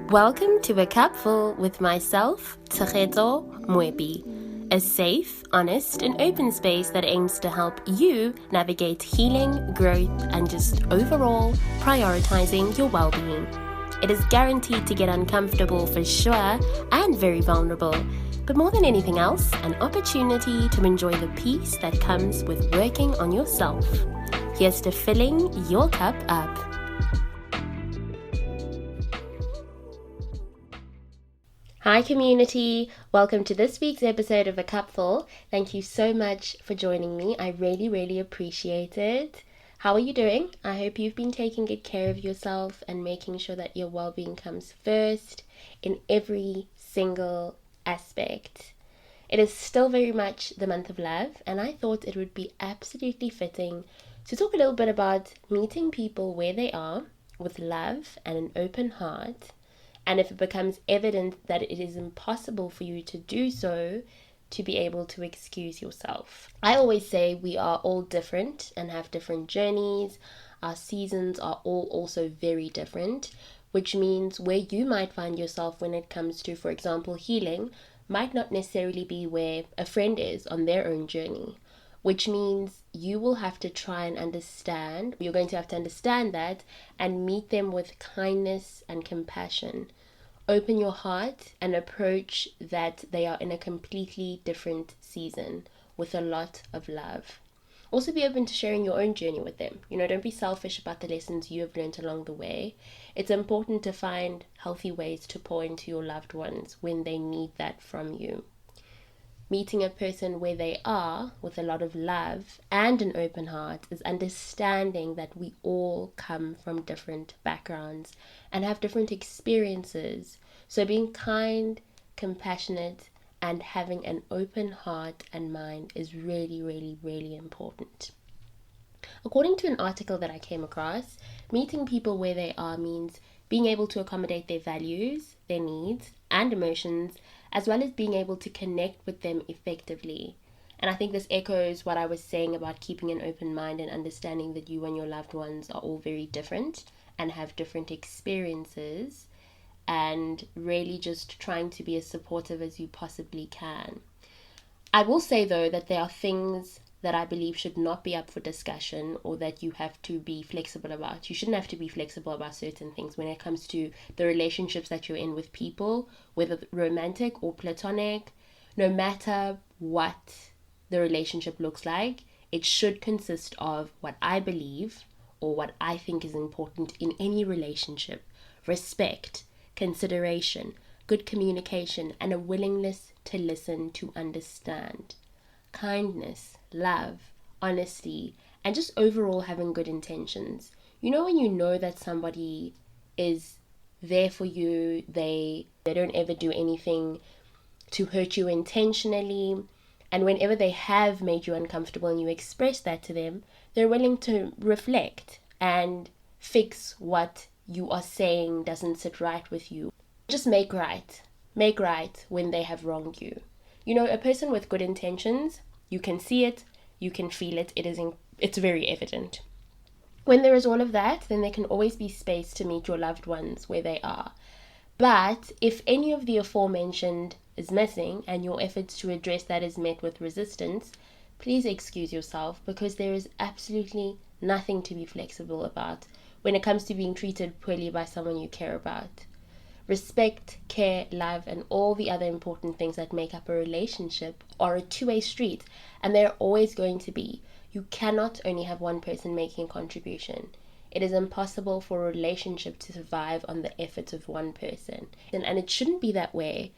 Welcome to A Cup Full with myself, Tshegetso Mwebi, a safe, honest, and open space that aims to help you navigate healing, growth, and just overall prioritizing your well-being. It is guaranteed to get uncomfortable for sure and very vulnerable, but more than anything else, an opportunity to enjoy the peace that comes with working on yourself. Here's to filling your cup up. Hi community, welcome to this week's episode of A Cupful. Thank you so much for joining me. I really appreciate it. How are you doing? I hope you've been taking good care of yourself and making sure that your well-being comes first in every single aspect. It is still very much the month of love, and I thought it would be absolutely fitting to talk a little bit about meeting people where they are with love and an open heart. And if it becomes evident that it is impossible for you to do so, to be able to excuse yourself. I always say we are all different and have different journeys. Our seasons are all also very different, which means where you might find yourself when it comes to, for example, healing, might not necessarily be where a friend is on their own journey. Which means you will have to try and understand, you're going to have to understand that and meet them with kindness and compassion. Open your heart and approach that they are in a completely different season with a lot of love. Also be open to sharing your own journey with them. Don't be selfish about the lessons you have learned along the way. It's important to find healthy ways to pour into your loved ones when they need that from you. Meeting a person where they are with a lot of love and an open heart is understanding that we all come from different backgrounds and have different experiences. So being kind, compassionate, and having an open heart and mind is really important. According to an article that I came across, meeting people where they are means being able to accommodate their values, their needs, and emotions, as well as being able to connect with them effectively. And I think this echoes what I was saying about keeping an open mind and understanding that you and your loved ones are all very different and have different experiences, and really just trying to be as supportive as you possibly can. I will say though that there are things that I believe should not be up for discussion or that you have to be flexible about. You shouldn't have to be flexible about certain things when it comes to the relationships that you're in with people, whether romantic or platonic. No matter what the relationship looks like, it should consist of what I believe or what I think is important in any relationship: respect, consideration, good communication, and a willingness to listen, to understand. Kindness, love, honesty, and just overall having good intentions. When you know that somebody is there for you, they don't ever do anything to hurt you intentionally, and whenever they have made you uncomfortable and you express that to them, they're willing to reflect and fix what you are saying doesn't sit right with you. Just make right when they have wronged you. A person with good intentions, you can see it, you can feel it, it's very evident. When there is all of that, then there can always be space to meet your loved ones where they are. But if any of the aforementioned is missing and your efforts to address that is met with resistance, please excuse yourself, because there is absolutely nothing to be flexible about when it comes to being treated poorly by someone you care about. Respect, care, love, and all the other important things that make up a relationship are a two-way street, and they're always going to be. You cannot only have one person making a contribution. It is impossible for a relationship to survive on the efforts of one person, and it shouldn't be that way.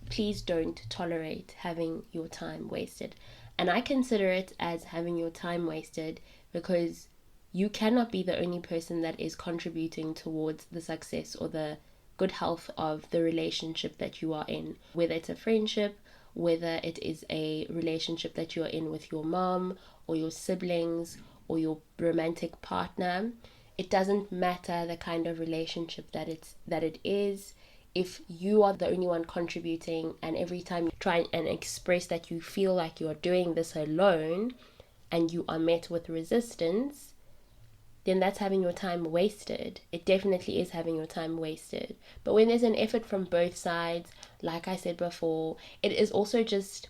Please don't tolerate having your time wasted. And I consider it as having your time wasted because you cannot be the only person that is contributing towards the success or the good health of the relationship that you are in, whether it's a friendship, whether it is a relationship that you're in with your mom or your siblings or your romantic partner. It doesn't matter the kind of relationship that it is. If you are the only one contributing, and every time you try and express that you feel like you're doing this alone and you are met with resistance, then that's having your time wasted. It definitely is having your time wasted. But when there's an effort from both sides, like I said before, it is also just,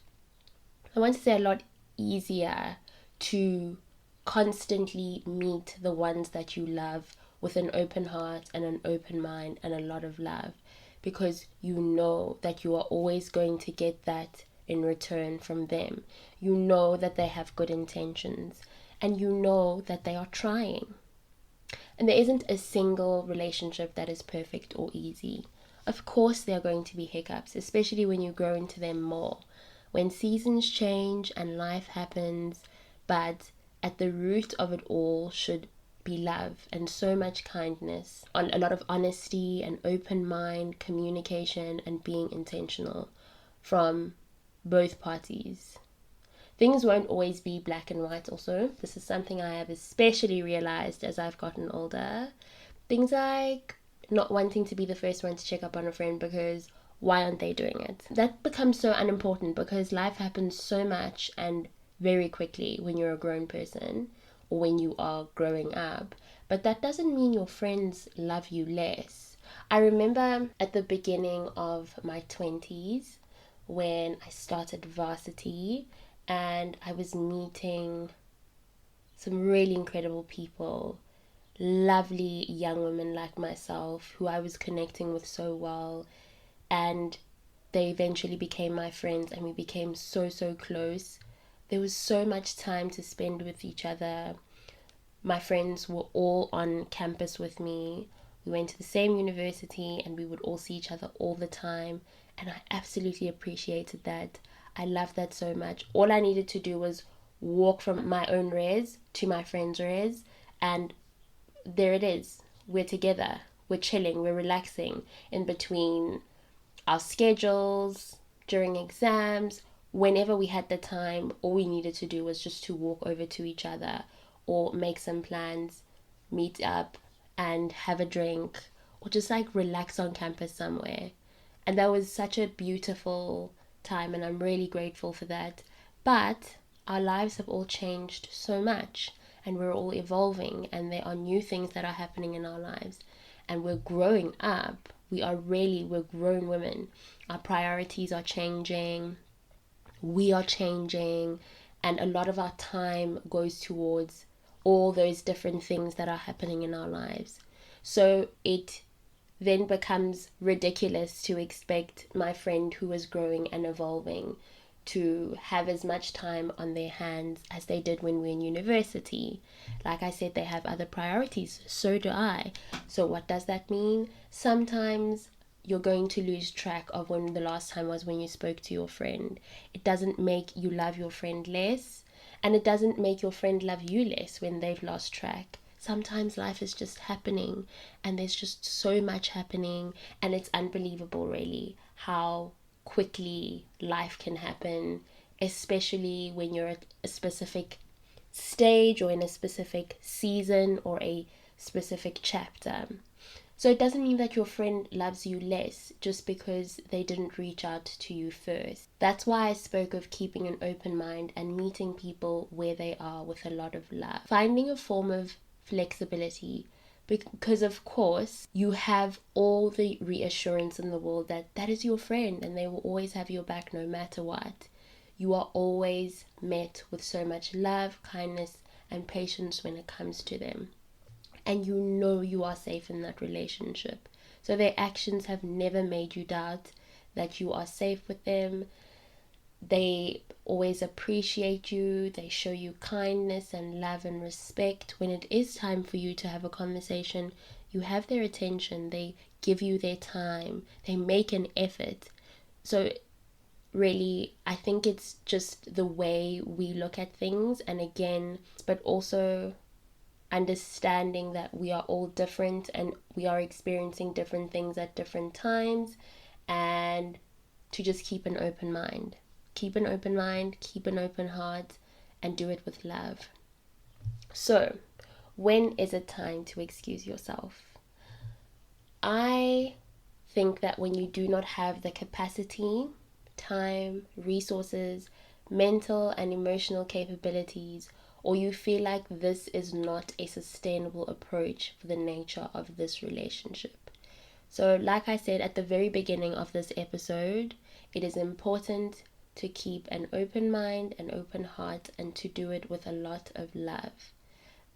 I want to say, a lot easier to constantly meet the ones that you love with an open heart and an open mind and a lot of love, because you know that you are always going to get that in return from them. You know that they have good intentions, and you know that they are trying. And there isn't a single relationship that is perfect or easy. Of course, there are going to be hiccups, especially when you grow into them more, when seasons change and life happens, but at the root of it all should be love and so much kindness, on a lot of honesty and open mind, communication, and being intentional from both parties. Things won't always be black and white also. This is something I have especially realized as I've gotten older. Things like not wanting to be the first one to check up on a friend because why aren't they doing it? That becomes so unimportant because life happens so much and very quickly when you're a grown person or when you are growing up. But that doesn't mean your friends love you less. I remember at the beginning of my 20s when I started varsity and I was meeting some really incredible people, lovely young women like myself who I was connecting with so well, and they eventually became my friends and we became so close. There was so much time to spend with each other. My friends were all on campus with me. We went to the same university and we would all see each other all the time, and I absolutely appreciated that. I loved that so much. All I needed to do was walk from my own res to my friend's res, and there it is. We're together. We're chilling. We're relaxing in between our schedules, during exams, whenever we had the time. All we needed to do was just to walk over to each other or make some plans, meet up and have a drink, or just like relax on campus somewhere. And that was such a beautiful time, and I'm really grateful for that. But our lives have all changed so much, and we're all evolving, and there are new things that are happening in our lives, and we're growing up. We're grown women. Our priorities are changing, we are changing, and a lot of our time goes towards all those different things that are happening in our lives. So it then becomes ridiculous to expect my friend who is growing and evolving to have as much time on their hands as they did when we were in university. Like I said, they have other priorities. So do I. So what does that mean? Sometimes you're going to lose track of when the last time was when you spoke to your friend. It doesn't make you love your friend less, and it doesn't make your friend love you less when they've lost track. Sometimes life is just happening, and there's just so much happening, and it's unbelievable really how quickly life can happen, especially when you're at a specific stage or in a specific season or a specific chapter. So it doesn't mean that your friend loves you less just because they didn't reach out to you first. That's why I spoke of keeping an open mind and meeting people where they are with a lot of love. Finding a form of flexibility, because of course you have all the reassurance in the world that that is your friend and they will always have your back no matter what. You are always met with so much love, kindness, and patience when it comes to them. And you know you are safe in that relationship. So their actions have never made you doubt that you are safe with them. They always appreciate you. They show you kindness and love and respect. When it is time for you to have a conversation, you have their attention. They give you their time. They make an effort. So really, I think it's just the way we look at things, and again, but also understanding that we are all different and we are experiencing different things at different times, and to just keep an open mind. Keep an open mind, keep an open heart, and do it with love. So, when is it time to excuse yourself? I think that when you do not have the capacity, time, resources, mental and emotional capabilities, or you feel like this is not a sustainable approach for the nature of this relationship. So, like I said at the very beginning of this episode, it is important to keep an open mind, an open heart, and to do it with a lot of love.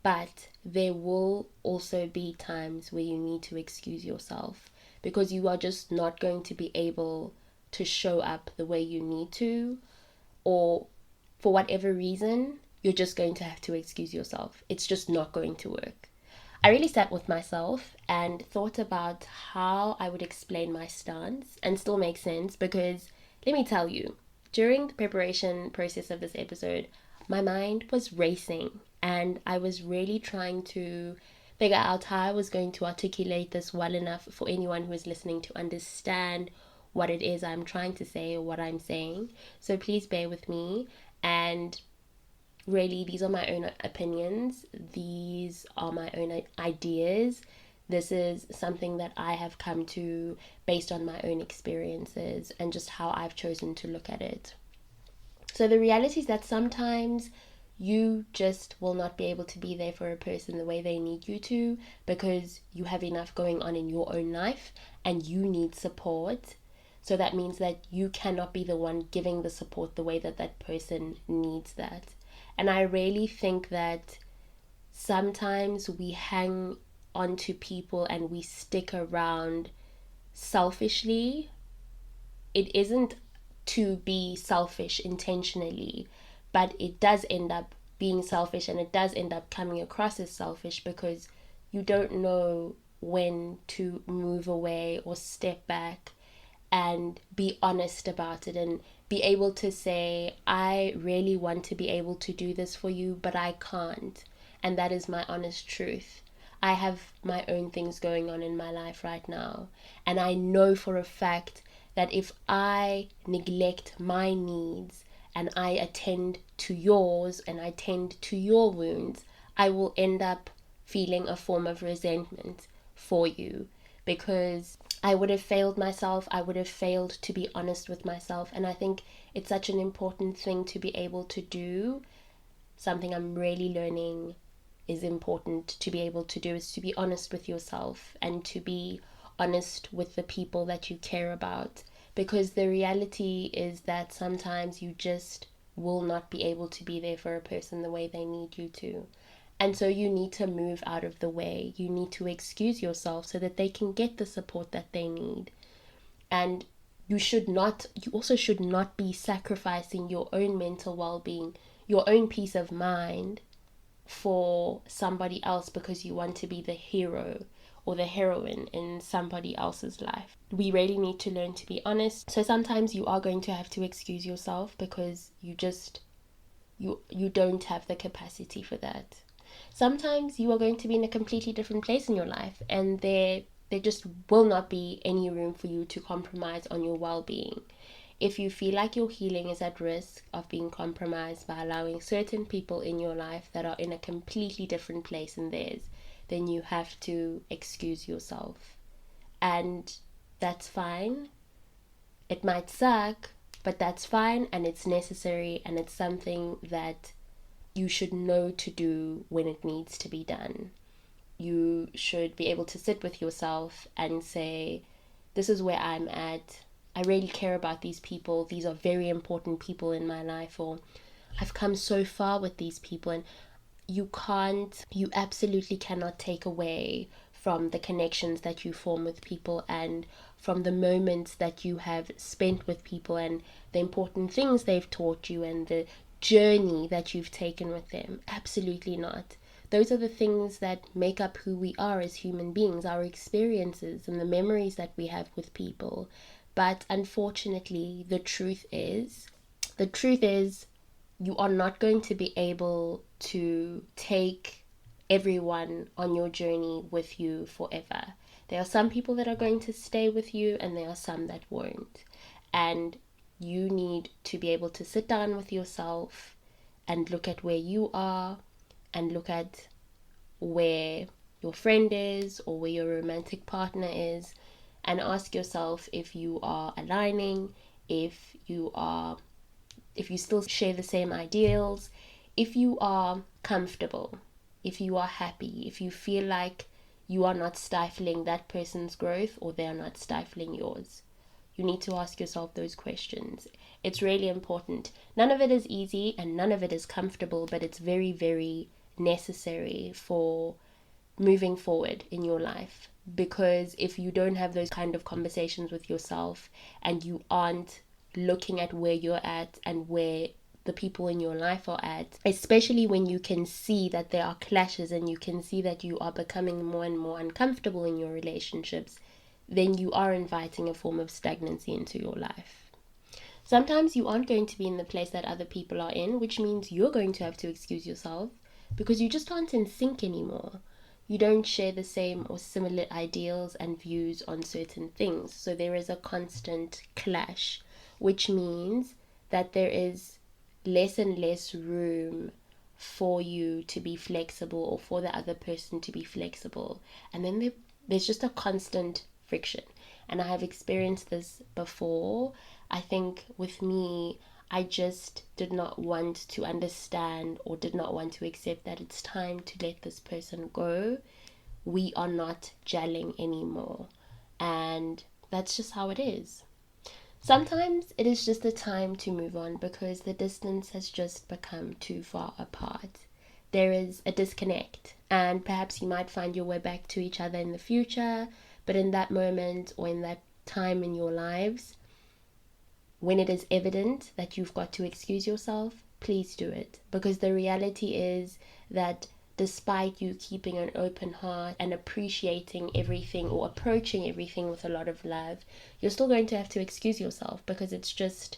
But there will also be times where you need to excuse yourself because you are just not going to be able to show up the way you need to, or for whatever reason, you're just going to have to excuse yourself. It's just not going to work. I really sat with myself and thought about how I would explain my stance and still make sense, because let me tell you, during the preparation process of this episode, my mind was racing and I was really trying to figure out how I was going to articulate this well enough for anyone who is listening to understand what it is I'm trying to say or what I'm saying. So please bear with me. And really, these are my own opinions. These are my own ideas. This is something that I have come to based on my own experiences and just how I've chosen to look at it. So the reality is that sometimes you just will not be able to be there for a person the way they need you to, because you have enough going on in your own life and you need support. So that means that you cannot be the one giving the support the way that that person needs that. And I really think that sometimes we hang on to people and we stick around selfishly. It isn't to be selfish intentionally, but it does end up being selfish, and it does end up coming across as selfish because you don't know when to move away or step back and be honest about it and be able to say, I really want to be able to do this for you, but I can't. And that is my honest truth. I have my own things going on in my life right now. And I know for a fact that if I neglect my needs and I attend to yours and I tend to your wounds, I will end up feeling a form of resentment for you, because I would have failed myself. I would have failed to be honest with myself. And I think it's such an important thing to be able to do. Something I'm really learning is important to be able to do is to be honest with yourself and to be honest with the people that you care about. Because the reality is that sometimes you just will not be able to be there for a person the way they need you to. And so you need to move out of the way. You need to excuse yourself so that they can get the support that they need. And you also should not be sacrificing your own mental well-being, your own peace of mind for somebody else because you want to be the hero or the heroine in somebody else's life. We really need to learn to be honest. So sometimes you are going to have to excuse yourself because you don't have the capacity for that. Sometimes you are going to be in a completely different place in your life, and there just will not be any room for you to compromise on your well-being. If you feel like your healing is at risk of being compromised by allowing certain people in your life that are in a completely different place than theirs, then you have to excuse yourself. And that's fine. It might suck, but that's fine, and it's necessary, and it's something that you should know to do when it needs to be done. You should be able to sit with yourself and say, this is where I'm at. I really care about these people. These are very important people in my life, or I've come so far with these people. And you absolutely cannot take away from the connections that you form with people and from the moments that you have spent with people and the important things they've taught you and the journey that you've taken with them. Absolutely not. Those are the things that make up who we are as human beings, our experiences and the memories that we have with people. But unfortunately, the truth is you are not going to be able to take everyone on your journey with you forever. There are some people that are going to stay with you and there are some that won't. And you need to be able to sit down with yourself and look at where you are and look at where your friend is or where your romantic partner is, and ask yourself if you are aligning, if you still share the same ideals, if you are comfortable, if you are happy, if you feel like you are not stifling that person's growth or they are not stifling yours. You need to ask yourself those questions. It's really important. None of it is easy and none of it is comfortable, but it's very, very necessary for moving forward in your life. Because if you don't have those kind of conversations with yourself and you aren't looking at where you're at and where the people in your life are at, especially when you can see that there are clashes and you can see that you are becoming more and more uncomfortable in your relationships, then you are inviting a form of stagnancy into your life. Sometimes you aren't going to be in the place that other people are in, which means you're going to have to excuse yourself because you just aren't in sync anymore. You don't share the same or similar ideals and views on certain things. So there is a constant clash, which means that there is less and less room for you to be flexible or for the other person to be flexible. And then there's just a constant friction. And I have experienced this before. I think with me, I just did not want to understand or did not want to accept that it's time to let this person go. We are not gelling anymore. And that's just how it is. Sometimes it is just a time to move on because the distance has just become too far apart. There is a disconnect, and perhaps you might find your way back to each other in the future, but in that moment or in that time in your lives, when it is evident that you've got to excuse yourself, please do it. Because the reality is that despite you keeping an open heart and appreciating everything or approaching everything with a lot of love, you're still going to have to excuse yourself because it's just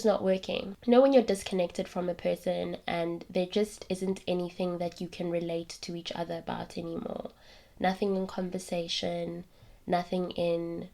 not working. You know, when you're disconnected from a person and there just isn't anything that you can relate to each other about anymore. Nothing in conversation, nothing in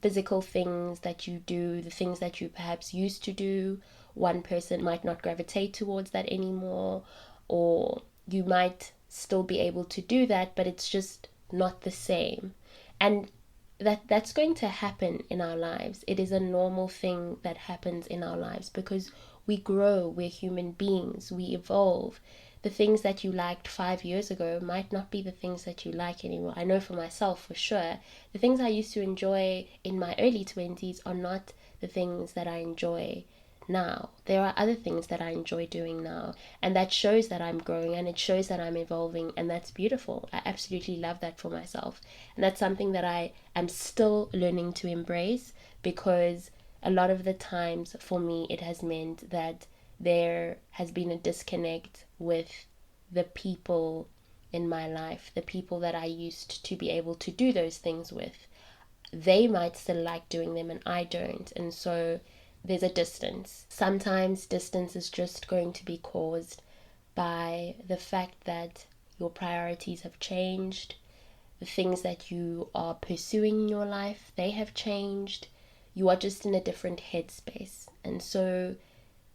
physical things that you do, the things that you perhaps used to do. One person might not gravitate towards that anymore, or you might still be able to do that, but it's just not the same. And that's going to happen in our lives. It is a normal thing that happens in our lives because we grow, we're human beings, we evolve. The things that you liked 5 years ago might not be the things that you like anymore. I know for myself, for sure, the things I used to enjoy in my early 20s are not the things that I enjoy now. There are other things that I enjoy doing now, and that shows that I'm growing and it shows that I'm evolving, and that's beautiful. I absolutely love that for myself, and that's something that I am still learning to embrace, because a lot of the times for me it has meant that there has been a disconnect with the people in my life, the people that I used to be able to do those things with. They might still like doing them and I don't, and so there's a distance. Sometimes distance is just going to be caused by the fact that your priorities have changed, the things that you are pursuing in your life, they have changed. You are just in a different headspace, and so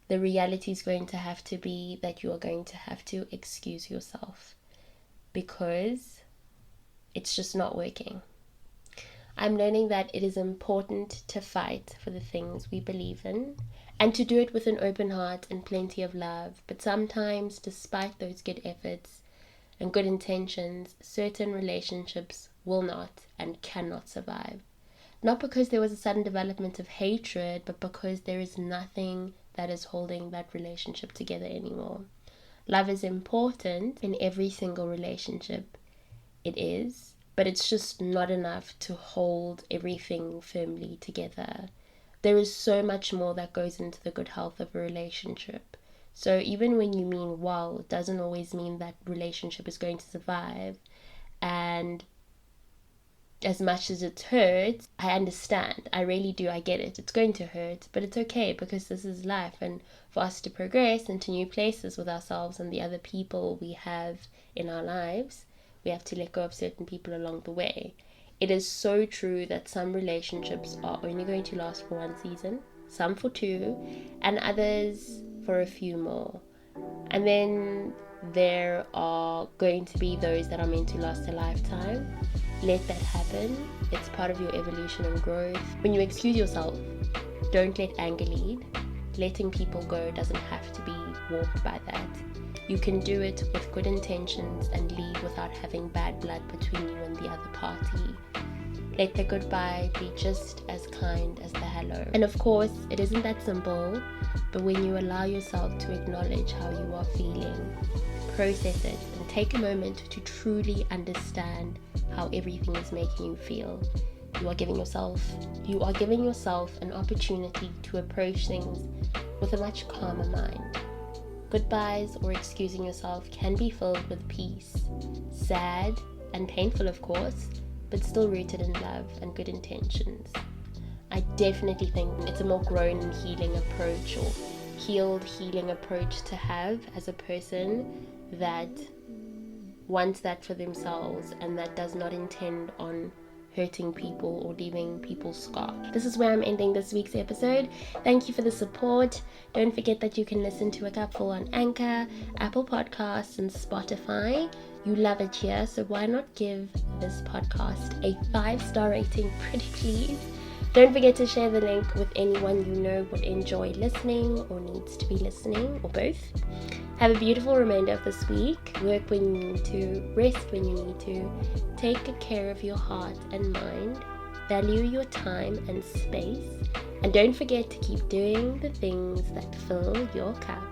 the reality is going to have to be that you are going to have to excuse yourself because it's just not working. I'm learning that it is important to fight for the things we believe in and to do it with an open heart and plenty of love. But sometimes, despite those good efforts and good intentions, certain relationships will not and cannot survive. Not because there was a sudden development of hatred, but because there is nothing that is holding that relationship together anymore. Love is important in every single relationship. It is, but it's just not enough to hold everything firmly together. There is so much more that goes into the good health of a relationship. So even when you mean well, it doesn't always mean that relationship is going to survive. And as much as it hurts, I understand. I really do. I get it. It's going to hurt, but it's okay because this is life. And for us to progress into new places with ourselves and the other people we have in our lives, we have to let go of certain people along the way. It is so true that some relationships are only going to last for 1 season, some for 2, and others for a few more. And then there are going to be those that are meant to last a lifetime. Let that happen. It's part of your evolution and growth. When you excuse yourself, don't let anger lead. letting people go doesn't have to be warped by that. You can do it with good intentions and leave without having bad blood between you and the other party. Let the goodbye be just as kind as the hello. And of course, it isn't that simple, but when you allow yourself to acknowledge how you are feeling, process it, and take a moment to truly understand how everything is making you feel, you are giving yourself an opportunity to approach things with a much calmer mind. Goodbyes or excusing yourself can be filled with peace, sad and painful of course, but still rooted in love and good intentions. I definitely think it's a more grown and healing approach, or healed healing approach to have as a person that wants that for themselves and that does not intend on hurting people or leaving people scarred. This is where I'm ending this week's episode. Thank you for the support. Don't forget that you can listen to A Cupful on Anchor, Apple Podcasts, and Spotify. You love it here, so why not give this podcast a 5-star rating, pretty please? Don't forget to share the link with anyone you know would enjoy listening or needs to be listening, or both. Have a beautiful remainder of this week. Work when you need to, rest when you need to. Take good care of your heart and mind. Value your time and space. And don't forget to keep doing the things that fill your cup.